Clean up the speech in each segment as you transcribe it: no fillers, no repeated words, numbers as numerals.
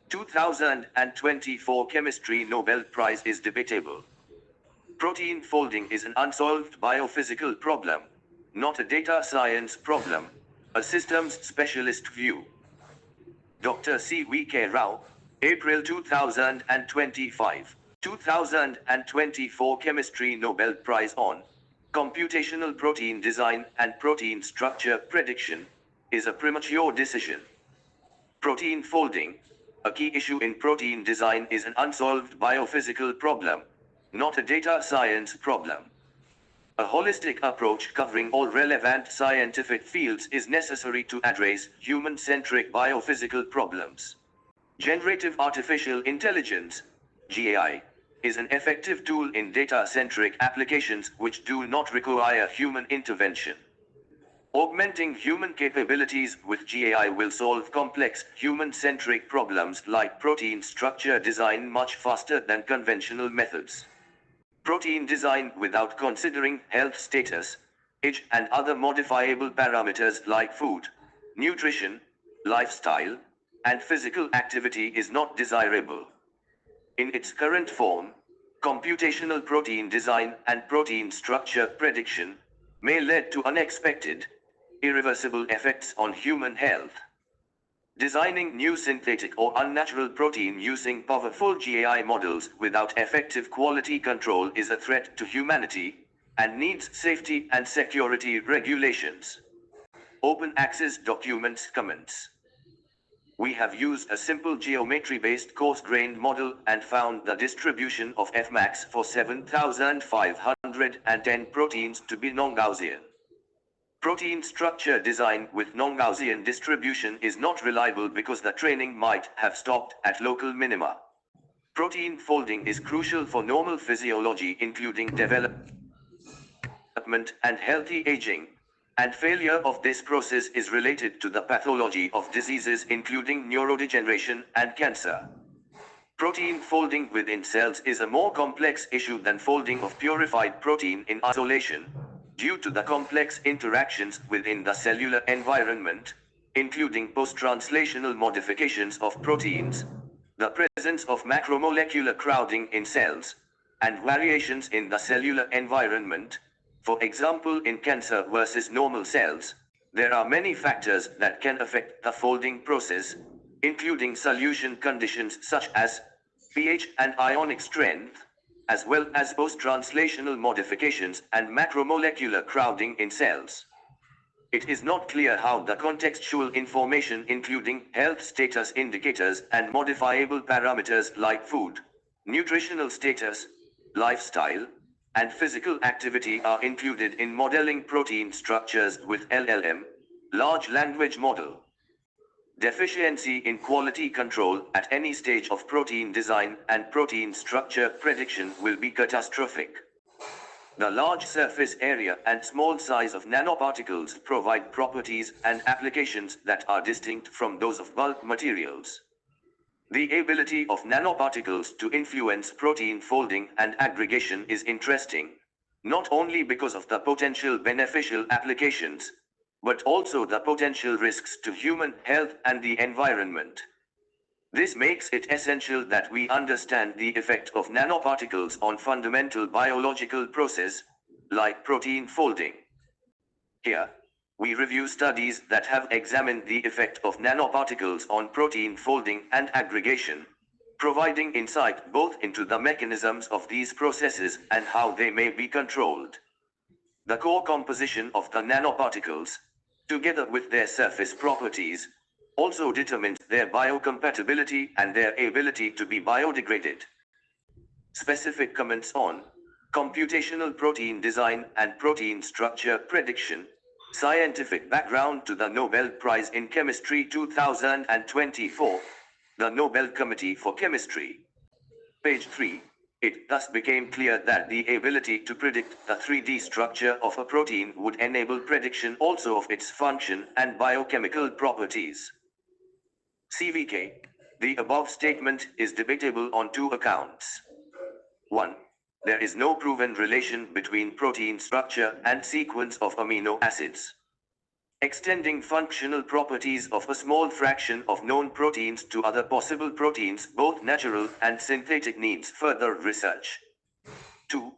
2024 Chemistry Nobel Prize is debatable. Protein folding is an unsolved biophysical problem, not a data science problem, a systems specialist view. Dr. C.V.K. Rao, April 2025. 2024 Chemistry Nobel Prize on Computational Protein Design and Protein Structure Prediction is a premature decision. Protein folding, a key issue in protein design, is an unsolved biophysical problem, not a data science problem. A holistic approach covering all relevant scientific fields is necessary to address human-centric biophysical problems. Generative Artificial Intelligence, GAI, is an effective tool in data-centric applications which do not require human intervention. Augmenting human capabilities with GAI will solve complex, human-centric problems like protein structure design much faster than conventional methods. Protein design without considering health status, age, and other modifiable parameters like food, nutrition, lifestyle, and physical activity is not desirable. In its current form, computational protein design and protein structure prediction may lead to unexpected, irreversible effects on human health. Designing new synthetic or unnatural protein using powerful GAI models without effective quality control is a threat to humanity and needs safety and security regulations. Open access documents comments. We have used a simple geometry-based coarse-grained model and found the distribution of Fmax for 7,510 proteins to be non-Gaussian. Protein structure design with non-Gaussian distribution is not reliable because the training might have stopped at local minima. Protein folding is crucial for normal physiology including development and healthy aging, and failure of this process is related to the pathology of diseases including neurodegeneration and cancer. Protein folding within cells is a more complex issue than folding of purified protein in isolation, due to the complex interactions within the cellular environment, including post-translational modifications of proteins, the presence of macromolecular crowding in cells, and variations in the cellular environment. For example, in cancer versus normal cells, there are many factors that can affect the folding process, including solution conditions such as pH and ionic strength, as well as post-translational modifications and macromolecular crowding in cells. It is not clear how the contextual information including health status indicators and modifiable parameters like food, nutritional status, lifestyle, and physical activity are included in modeling protein structures with LLM, large language model. Deficiency in quality control at any stage of protein design and protein structure prediction will be catastrophic. The large surface area and small size of nanoparticles provide properties and applications that are distinct from those of bulk materials. The ability of nanoparticles to influence protein folding and aggregation is interesting, not only because of the potential beneficial applications, but also the potential risks to human health and the environment. This makes it essential that we understand the effect of nanoparticles on fundamental biological processes, like protein folding. Here, we review studies that have examined the effect of nanoparticles on protein folding and aggregation, providing insight both into the mechanisms of these processes and how they may be controlled. The core composition of the nanoparticles, together with their surface properties, also determines their biocompatibility and their ability to be biodegraded. Specific comments on computational protein design and protein structure prediction. Scientific background to the Nobel Prize in Chemistry 2024, the Nobel Committee for Chemistry. Page 3. It thus became clear that the ability to predict the 3D structure of a protein would enable prediction also of its function and biochemical properties. CVK. The above statement is debatable on two accounts. 1. There is no proven relation between protein structure and sequence of amino acids. Extending functional properties of a small fraction of known proteins to other possible proteins, both natural and synthetic, needs further research. 2.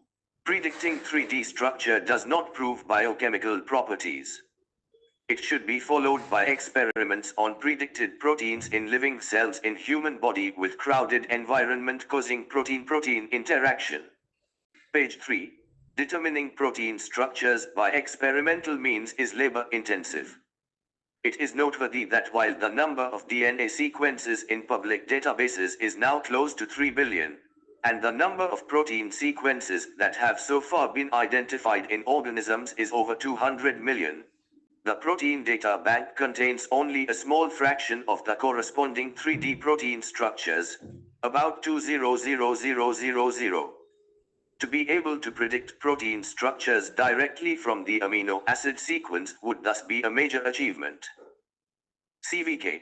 Predicting 3D structure does not prove biochemical properties. It should be followed by experiments on predicted proteins in living cells in human body with crowded environment causing protein-protein interaction. Page 3. Determining protein structures by experimental means is labor-intensive. It is noteworthy that while the number of DNA sequences in public databases is now close to 3 billion, and the number of protein sequences that have so far been identified in organisms is over 200 million, the Protein Data Bank contains only a small fraction of the corresponding 3D protein structures, about 200,000. To be able to predict protein structures directly from the amino acid sequence would thus be a major achievement. CVK.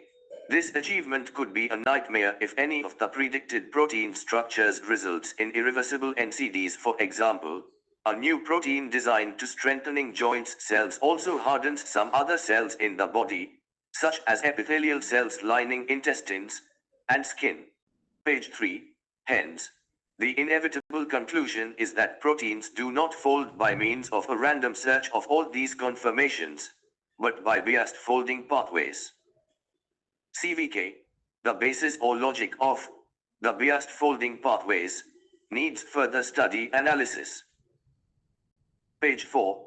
This achievement could be a nightmare if any of the predicted protein structures results in irreversible NCDs. For example, a new protein designed to strengthening joints cells also hardens some other cells in the body, such as epithelial cells lining intestines and skin. Page 3. Hence, the inevitable conclusion is that proteins do not fold by means of a random search of all these conformations, but by biased folding pathways. CVK, the basis or logic of the biased folding pathways, needs further study analysis. Page 4.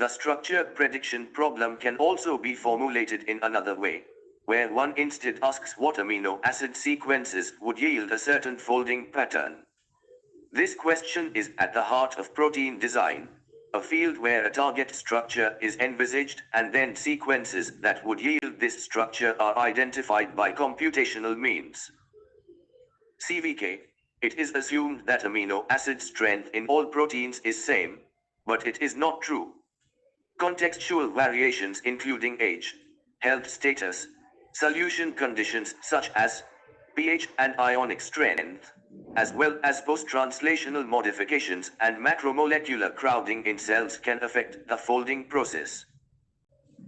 The structure prediction problem can also be formulated in another way, where one instead asks what amino acid sequences would yield a certain folding pattern. This question is at the heart of protein design, a field where a target structure is envisaged and then sequences that would yield this structure are identified by computational means. CVK. It is assumed that amino acid strength in all proteins is same, but it is not true. Contextual variations including age, health status, solution conditions such as pH and ionic strength, as well as post-translational modifications and macromolecular crowding in cells can affect the folding process.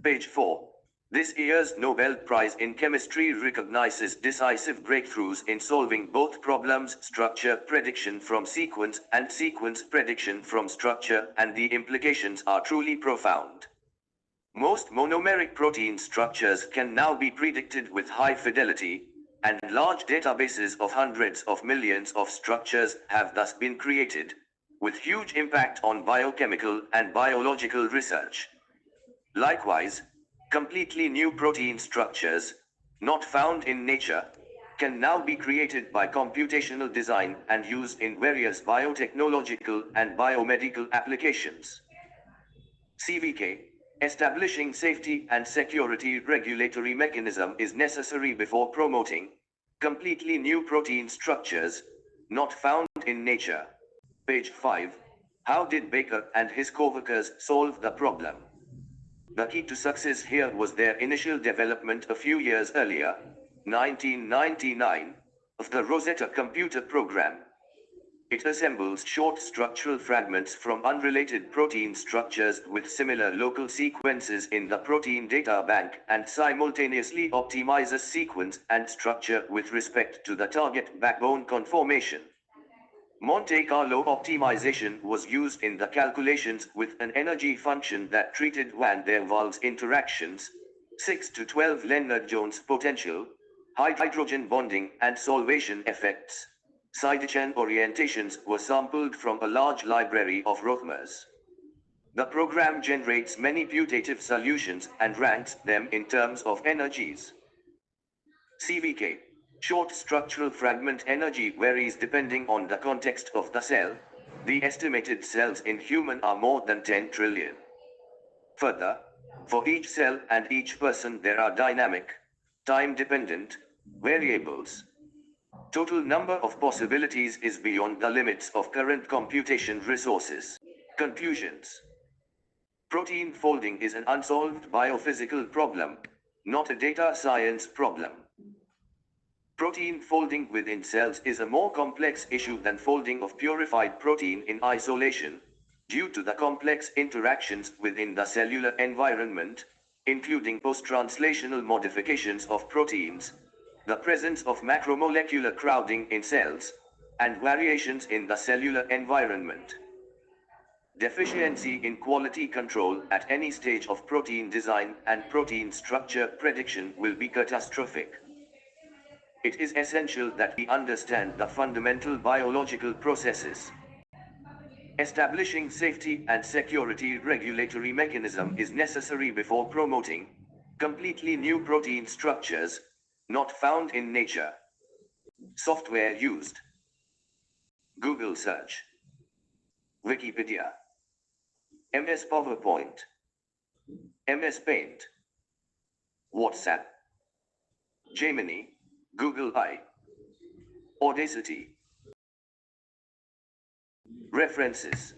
Page 4. This year's Nobel Prize in Chemistry recognizes decisive breakthroughs in solving both problems: structure prediction from sequence and sequence prediction from structure, and the implications are truly profound. Most monomeric protein structures can now be predicted with high fidelity, and large databases of hundreds of millions of structures have thus been created, with huge impact on biochemical and biological research. Likewise, completely new protein structures, not found in nature, can now be created by computational design and used in various biotechnological and biomedical applications. CVK. Establishing safety and security regulatory mechanism is necessary before promoting completely new protein structures, not found in nature. Page 5. How did Baker and his co-workers solve the problem? The key to success here was their initial development a few years earlier, 1999, of the Rosetta computer program. It assembles short structural fragments from unrelated protein structures with similar local sequences in the protein data bank and simultaneously optimizes sequence and structure with respect to the target backbone conformation. Monte Carlo optimization was used in the calculations with an energy function that treated van der Waals interactions, 6 to 12 Lennard-Jones potential, hydrogen bonding and solvation effects. Sidechain orientations were sampled from a large library of Rothmers. The program generates many putative solutions and ranks them in terms of energies. CVK. Short structural fragment energy varies depending on the context of the cell. The estimated cells in human are more than 10 trillion. Further, for each cell and each person there are dynamic, time-dependent variables. Total number of possibilities is beyond the limits of current computation resources. Conclusions. Protein folding is an unsolved biophysical problem, not a data science problem. Protein folding within cells is a more complex issue than folding of purified protein in isolation, due to the complex interactions within the cellular environment, including post-translational modifications of proteins, the presence of macromolecular crowding in cells, and variations in the cellular environment. Deficiency in quality control at any stage of protein design and protein structure prediction will be catastrophic. It is essential that we understand the fundamental biological processes. Establishing safety and security regulatory mechanism is necessary before promoting completely new protein structures, not found in nature. Software used: Google search, Wikipedia, MS PowerPoint, MS Paint, WhatsApp, Gemini, Google I, Audacity. References: